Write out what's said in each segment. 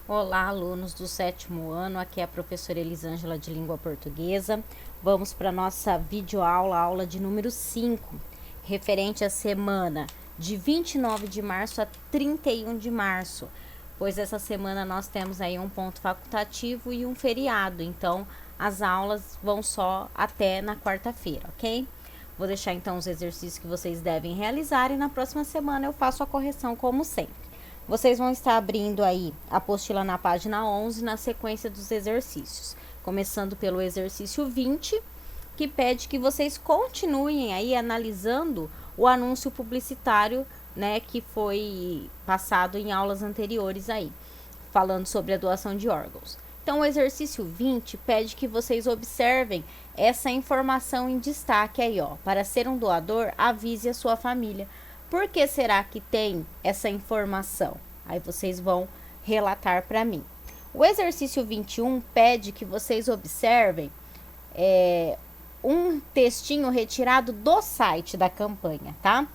Olá, alunos do 7º ano, aqui é a professora Elisângela de Língua Portuguesa. Vamos para a nossa videoaula, aula de número 5, referente à semana de 29 de março a 31 de março, pois essa semana nós temos aí um ponto facultativo e um feriado, então as aulas vão só até na quarta-feira, ok? Vou deixar então os exercícios que vocês devem realizar e na próxima semana eu faço a correção como sempre. Vocês vão estar abrindo aí a apostila na página 11, na sequência dos exercícios. Começando pelo exercício 20, que pede que vocês continuem aí analisando o anúncio publicitário, né, que foi passado em aulas anteriores aí, falando sobre a doação de órgãos. Então, o exercício 20 pede que vocês observem essa informação em destaque aí, ó. Para ser um doador, avise a sua família. Por que será que tem essa informação? Aí vocês vão relatar para mim. O exercício 21 pede que vocês observem um textinho retirado do site da campanha, tá?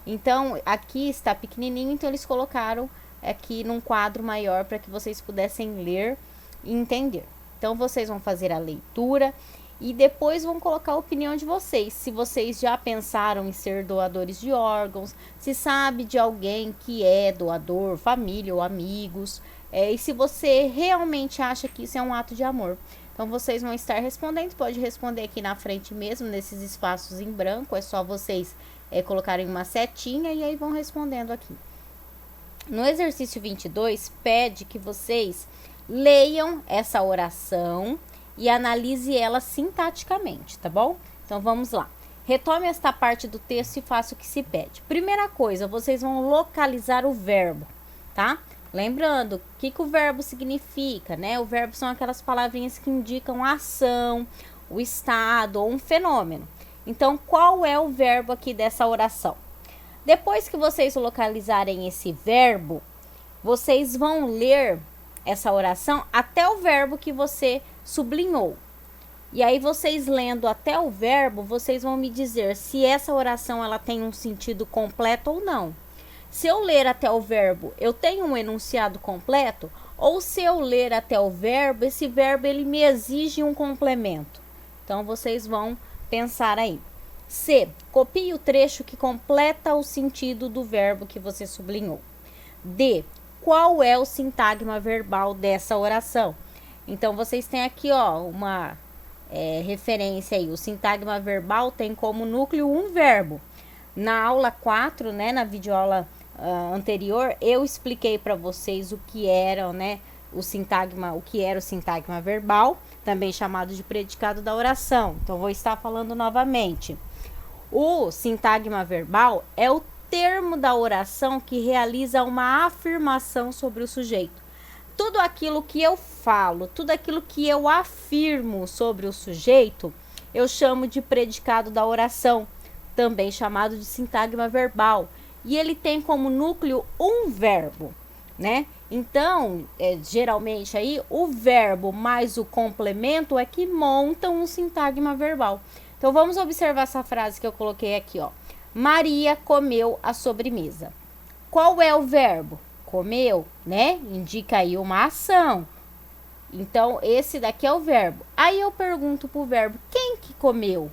Então, aqui está pequenininho, então eles colocaram aqui num quadro maior para que vocês pudessem ler e entender. Então, vocês vão fazer a leitura e depois vão colocar a opinião de vocês, se vocês já pensaram em ser doadores de órgãos, se sabe de alguém que é doador, família ou amigos, e se você realmente acha que isso é um ato de amor. Então, vocês vão estar respondendo, pode responder aqui na frente mesmo, nesses espaços em branco, é só vocês colocarem uma setinha e aí vão respondendo aqui. No exercício 22, pede que vocês leiam essa oração e analise ela sintaticamente, tá bom? Então, vamos lá. Retome esta parte do texto e faça o que se pede. Primeira coisa, vocês vão localizar o verbo, tá? Lembrando, o que o verbo significa, né? O verbo são aquelas palavrinhas que indicam a ação, o estado ou um fenômeno. Então, qual é o verbo aqui dessa oração? Depois que vocês localizarem esse verbo, vocês vão ler essa oração até o verbo que você sublinhou. E aí, vocês lendo até o verbo, vocês vão me dizer se essa oração ela tem um sentido completo ou não. Se eu ler até o verbo, eu tenho um enunciado completo? Ou se eu ler até o verbo, esse verbo ele me exige um complemento? Então, vocês vão pensar aí. C. Copie o trecho que completa o sentido do verbo que você sublinhou. D. Qual é o sintagma verbal dessa oração? Então, vocês têm aqui, ó, uma referência aí. O sintagma verbal tem como núcleo um verbo. Na aula 4, né, na videoaula anterior, eu expliquei para vocês o que era, né, o que era o sintagma verbal, também chamado de predicado da oração. Então, vou estar falando novamente. O sintagma verbal é o termo da oração que realiza uma afirmação sobre o sujeito. Tudo aquilo que eu falo, tudo aquilo que eu afirmo sobre o sujeito, eu chamo de predicado da oração, também chamado de sintagma verbal. E ele tem como núcleo um verbo, né? Então, geralmente aí, o verbo mais o complemento é que montam um sintagma verbal. Então, vamos observar essa frase que eu coloquei aqui, ó. Maria comeu a sobremesa. Qual é o verbo? Comeu, né? Indica aí uma ação. Então, esse daqui é o verbo. Aí eu pergunto pro verbo, quem que comeu?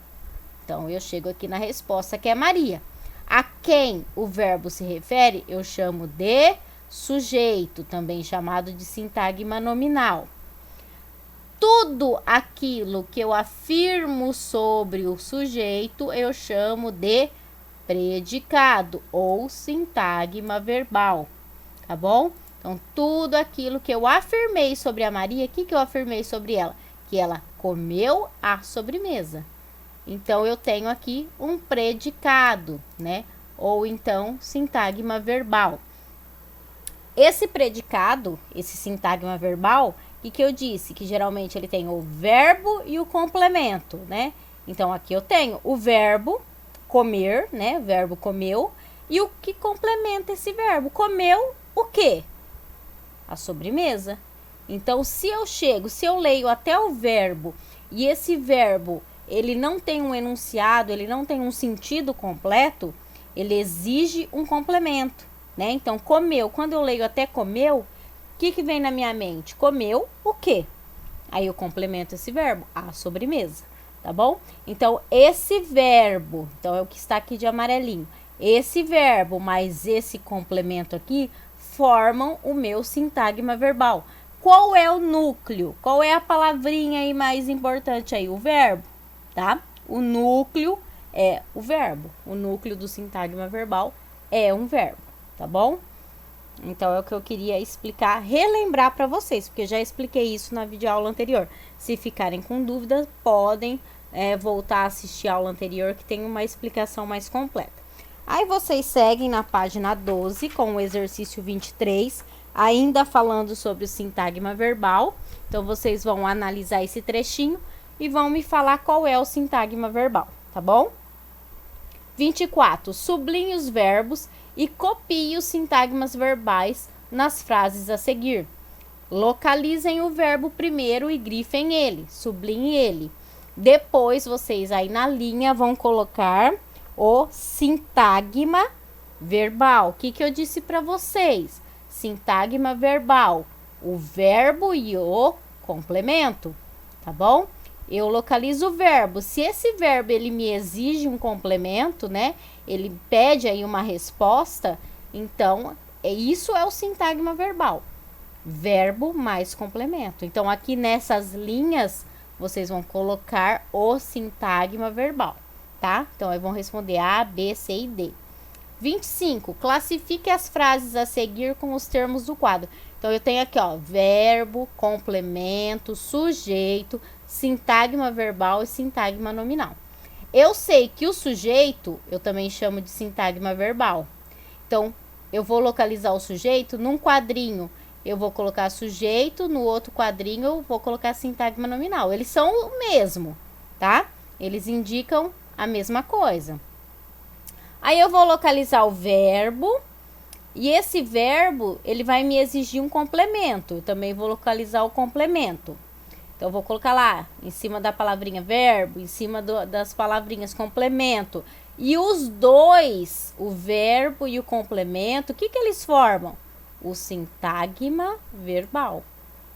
Então, eu chego aqui na resposta que é Maria. A quem o verbo se refere, eu chamo de sujeito, também chamado de sintagma nominal. Tudo aquilo que eu afirmo sobre o sujeito, eu chamo de predicado ou sintagma verbal, tá bom? Então, tudo aquilo que eu afirmei sobre a Maria, o que eu afirmei sobre ela? Que ela comeu a sobremesa. Então, eu tenho aqui um predicado, né? Ou então, sintagma verbal. Esse predicado, esse sintagma verbal, o que eu disse? Que geralmente ele tem o verbo e o complemento, né? Então, aqui eu tenho o verbo comer, né? O verbo comeu. E o que complementa esse verbo? Comeu o quê? A sobremesa. Então, se eu leio até o verbo e esse verbo, ele não tem um enunciado, ele não tem um sentido completo, ele exige um complemento, né? Então, comeu, quando eu leio até comeu, que vem na minha mente? Comeu o quê? Aí eu complemento esse verbo, a sobremesa, tá bom? Então, esse verbo, então é o que está aqui de amarelinho. Esse verbo mais esse complemento aqui formam o meu sintagma verbal. Qual é o núcleo? Qual é a palavrinha aí mais importante aí? O verbo, tá? O núcleo é o verbo. O núcleo do sintagma verbal é um verbo, tá bom? Então, é o que eu queria explicar, relembrar para vocês, porque eu já expliquei isso na videoaula anterior. Se ficarem com dúvidas, podem voltar a assistir a aula anterior, que tem uma explicação mais completa. Aí, vocês seguem na página 12, com o exercício 23, ainda falando sobre o sintagma verbal. Então, vocês vão analisar esse trechinho e vão me falar qual é o sintagma verbal, tá bom? 24. Sublinhe os verbos e copie os sintagmas verbais nas frases a seguir. Localizem o verbo primeiro e grifem ele, sublinhe ele. Depois, vocês aí na linha vão colocar o sintagma verbal. O que eu disse para vocês? Sintagma verbal, o verbo e o complemento, tá bom? Eu localizo o verbo. Se esse verbo ele me exige um complemento, né? Ele pede aí uma resposta, então isso é o sintagma verbal. Verbo mais complemento. Então, aqui nessas linhas, vocês vão colocar o sintagma verbal, tá? Então, aí vão responder A, B, C e D. 25. Classifique as frases a seguir com os termos do quadro. Então, eu tenho aqui, ó, verbo, complemento, sujeito, sintagma verbal e sintagma nominal. Eu sei que o sujeito, eu também chamo de sintagma verbal. Então, eu vou localizar o sujeito num quadrinho. Eu vou colocar sujeito, no outro quadrinho eu vou colocar sintagma nominal. Eles são o mesmo, tá? Eles indicam a mesma coisa. Aí eu vou localizar o verbo, e esse verbo, ele vai me exigir um complemento. Eu também vou localizar o complemento. Então, eu vou colocar lá, em cima da palavrinha verbo, em cima das palavrinhas complemento. E os dois, o verbo e o complemento, o que eles formam? O sintagma verbal,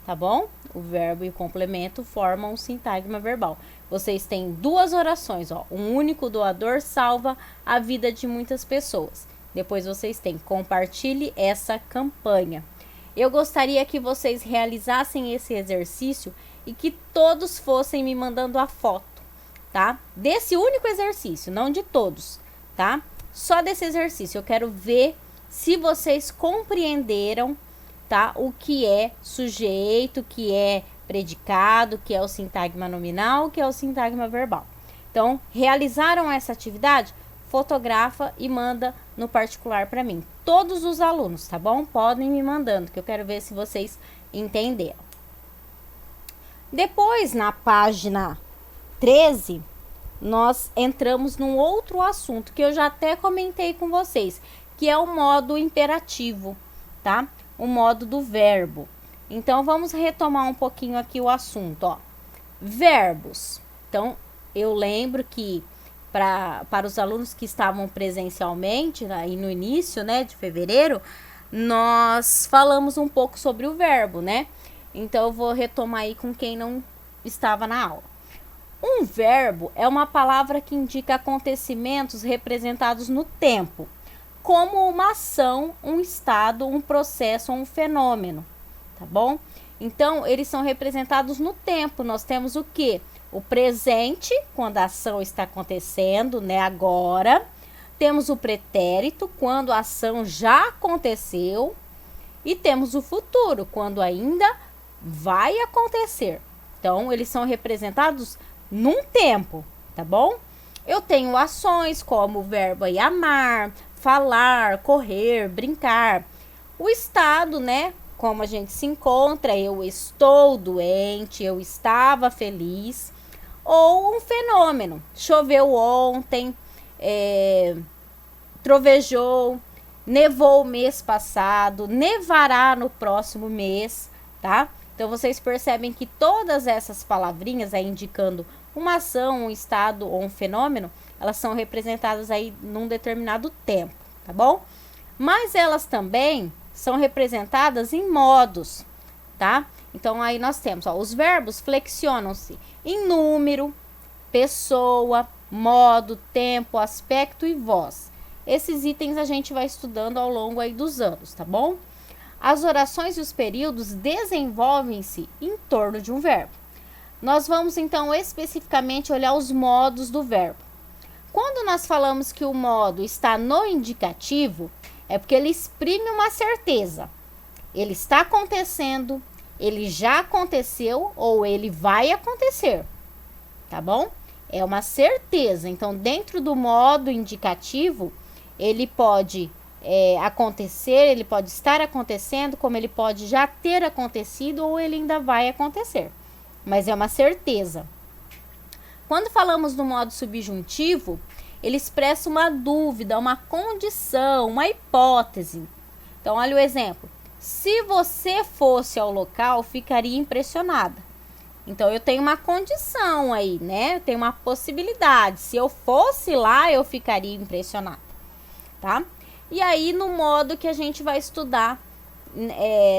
tá bom? O verbo e o complemento formam o sintagma verbal. Vocês têm duas orações, ó. Um único doador salva a vida de muitas pessoas. Depois vocês têm, compartilhe essa campanha. Eu gostaria que vocês realizassem esse exercício e que todos fossem me mandando a foto, tá? Desse único exercício, não de todos, tá? Só desse exercício. Eu quero ver se vocês compreenderam, tá? O que é sujeito, o que é predicado, o que é o sintagma nominal, o que é o sintagma verbal. Então, realizaram essa atividade? Fotografa e manda no particular para mim. Todos os alunos, tá bom? Podem me mandando, que eu quero ver se vocês entenderam. Depois, na página 13, nós entramos num outro assunto que eu já até comentei com vocês, que é o modo imperativo, tá? O modo do verbo. Então, vamos retomar um pouquinho aqui o assunto, ó. Verbos. Então, eu lembro que para os alunos que estavam presencialmente, aí no início, né, de fevereiro, nós falamos um pouco sobre o verbo, né? Então, eu vou retomar aí com quem não estava na aula. Um verbo é uma palavra que indica acontecimentos representados no tempo, como uma ação, um estado, um processo ou um fenômeno, tá bom? Então, eles são representados no tempo. Nós temos o quê? O presente, quando a ação está acontecendo, né, agora. Temos o pretérito, quando a ação já aconteceu. E temos o futuro, quando ainda vai acontecer. Então, eles são representados num tempo, tá bom? Eu tenho ações como o verbo aí amar, falar, correr, brincar. O estado, né? Como a gente se encontra, eu estou doente, eu estava feliz. Ou um fenômeno, choveu ontem, trovejou, nevou o mês passado, nevará no próximo mês, tá? Então, vocês percebem que todas essas palavrinhas aí indicando uma ação, um estado ou um fenômeno, elas são representadas aí num determinado tempo, tá bom? Mas elas também são representadas em modos, tá? Então, aí nós temos, ó, os verbos flexionam-se em número, pessoa, modo, tempo, aspecto e voz. Esses itens a gente vai estudando ao longo aí dos anos, tá bom? As orações e os períodos desenvolvem-se em torno de um verbo. Nós vamos, então, especificamente olhar os modos do verbo. Quando nós falamos que o modo está no indicativo, é porque ele exprime uma certeza. Ele está acontecendo, ele já aconteceu ou ele vai acontecer, tá bom? É uma certeza. Então, dentro do modo indicativo, ele pode acontecer, ele pode estar acontecendo, como ele pode já ter acontecido ou ele ainda vai acontecer. Mas é uma certeza. Quando falamos do modo subjuntivo, ele expressa uma dúvida, uma condição, uma hipótese. Então, olha o exemplo. Se você fosse ao local, ficaria impressionada. Então, eu tenho uma condição aí, né? Eu tenho uma possibilidade. Se eu fosse lá, eu ficaria impressionada, tá? E aí, no modo que a gente vai estudar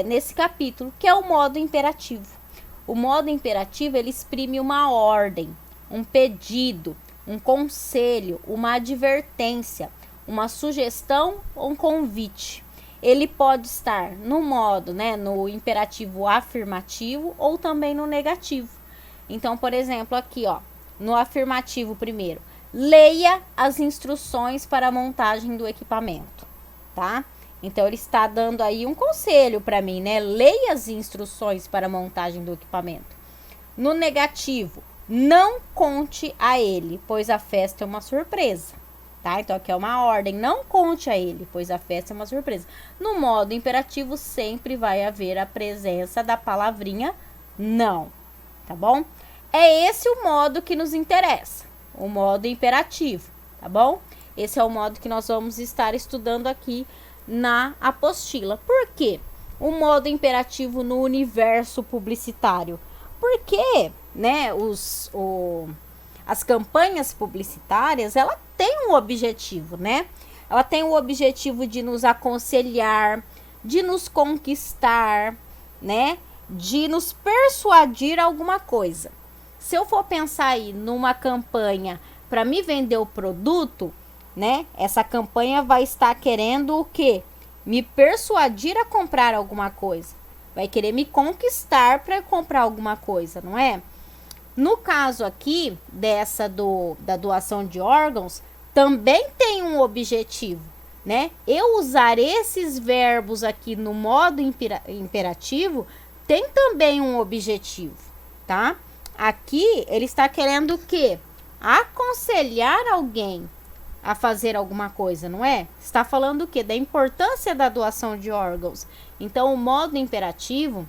nesse capítulo, que é o modo imperativo. O modo imperativo, ele exprime uma ordem, um pedido, um conselho, uma advertência, uma sugestão ou um convite. Ele pode estar no modo, né, no imperativo afirmativo ou também no negativo. Então, por exemplo, aqui, ó, no afirmativo primeiro, leia as instruções para a montagem do equipamento, tá? Então, ele está dando aí um conselho para mim, né? Leia as instruções para a montagem do equipamento. No negativo, não conte a ele, pois a festa é uma surpresa, tá? Então, aqui é uma ordem, não conte a ele, pois a festa é uma surpresa. No modo imperativo, sempre vai haver a presença da palavrinha não, tá bom? É esse o modo que nos interessa, o modo imperativo, tá bom? Esse é o modo que nós vamos estar estudando aqui na apostila. Por quê? O modo imperativo no universo publicitário. Porque, né, as campanhas publicitárias, ela tem um objetivo, né? Ela tem o objetivo de nos aconselhar, de nos conquistar, né? De nos persuadir alguma coisa. Se eu for pensar aí numa campanha para me vender o produto, né? Essa campanha vai estar querendo o quê? Me persuadir a comprar alguma coisa. Vai querer me conquistar para comprar alguma coisa, não é? No caso aqui, da doação de órgãos, também tem um objetivo, né? Eu usar esses verbos aqui no modo imperativo tem também um objetivo, tá? Aqui, ele está querendo o quê? Aconselhar alguém a fazer alguma coisa, não é? Está falando o quê? Da importância da doação de órgãos. Então, o modo imperativo,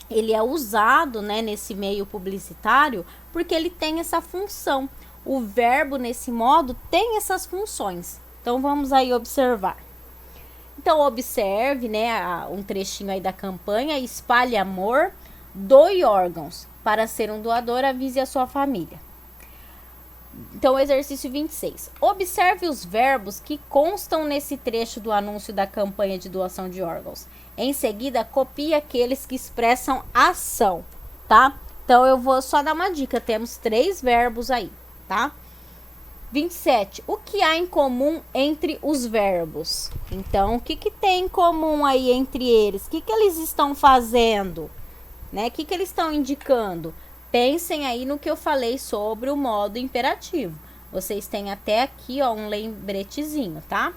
ele é usado, né, nesse meio publicitário, porque ele tem essa função. O verbo, nesse modo, tem essas funções. Então, vamos aí observar. Então, observe, né, um trechinho aí da campanha. Espalhe amor, doe órgãos. Para ser um doador, avise a sua família. Então, exercício 26. Observe os verbos que constam nesse trecho do anúncio da campanha de doação de órgãos. Em seguida, copie aqueles que expressam ação, tá? Então, eu vou só dar uma dica. Temos 3 verbos aí, tá? 27. O que há em comum entre os verbos? Então, o que tem em comum aí entre eles? O que eles estão fazendo? Né? O que eles estão indicando? Pensem aí no que eu falei sobre o modo imperativo. Vocês têm até aqui, ó, um lembretezinho, tá?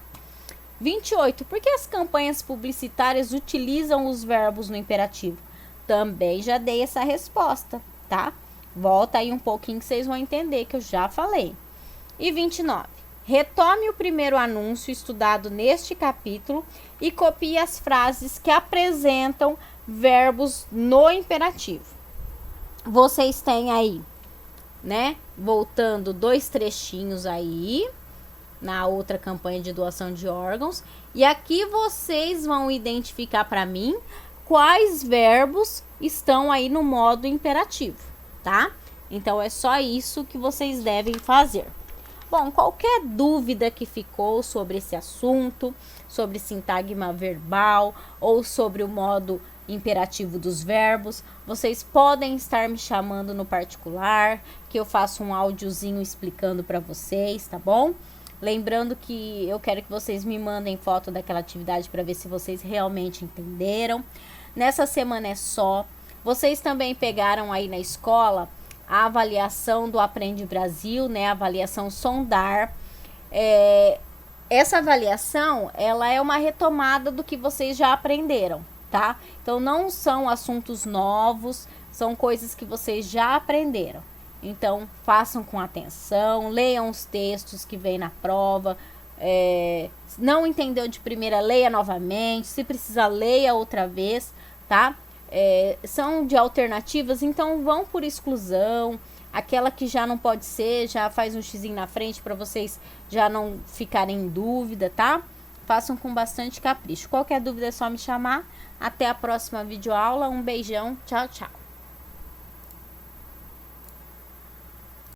28. Por que as campanhas publicitárias utilizam os verbos no imperativo? Também já dei essa resposta, tá? Volta aí um pouquinho que vocês vão entender que eu já falei. E 29. Retome o primeiro anúncio estudado neste capítulo e copie as frases que apresentam verbos no imperativo. Vocês têm aí, né, voltando 2 trechinhos aí, na outra campanha de doação de órgãos. E aqui vocês vão identificar para mim quais verbos estão aí no modo imperativo, tá? Então, é só isso que vocês devem fazer. Bom, qualquer dúvida que ficou sobre esse assunto, sobre sintagma verbal ou sobre o modo imperativo dos verbos, vocês podem estar me chamando no particular, que eu faço um áudiozinho explicando para vocês, tá bom? Lembrando que eu quero que vocês me mandem foto daquela atividade para ver se vocês realmente entenderam. Nessa semana é só. Vocês também pegaram aí na escola a avaliação do Aprende Brasil, né? A avaliação Sondar. Essa avaliação, ela é uma retomada do que vocês já aprenderam, tá? Então, não são assuntos novos, são coisas que vocês já aprenderam. Então, façam com atenção, leiam os textos que vem na prova. Não entendeu de primeira, leia novamente. Se precisar, leia outra vez, tá? São de alternativas, então vão por exclusão. Aquela que já não pode ser, já faz um xizinho na frente para vocês já não ficarem em dúvida, tá? Façam com bastante capricho. Qualquer dúvida é só me chamar. Até a próxima videoaula. Um beijão. Tchau, tchau.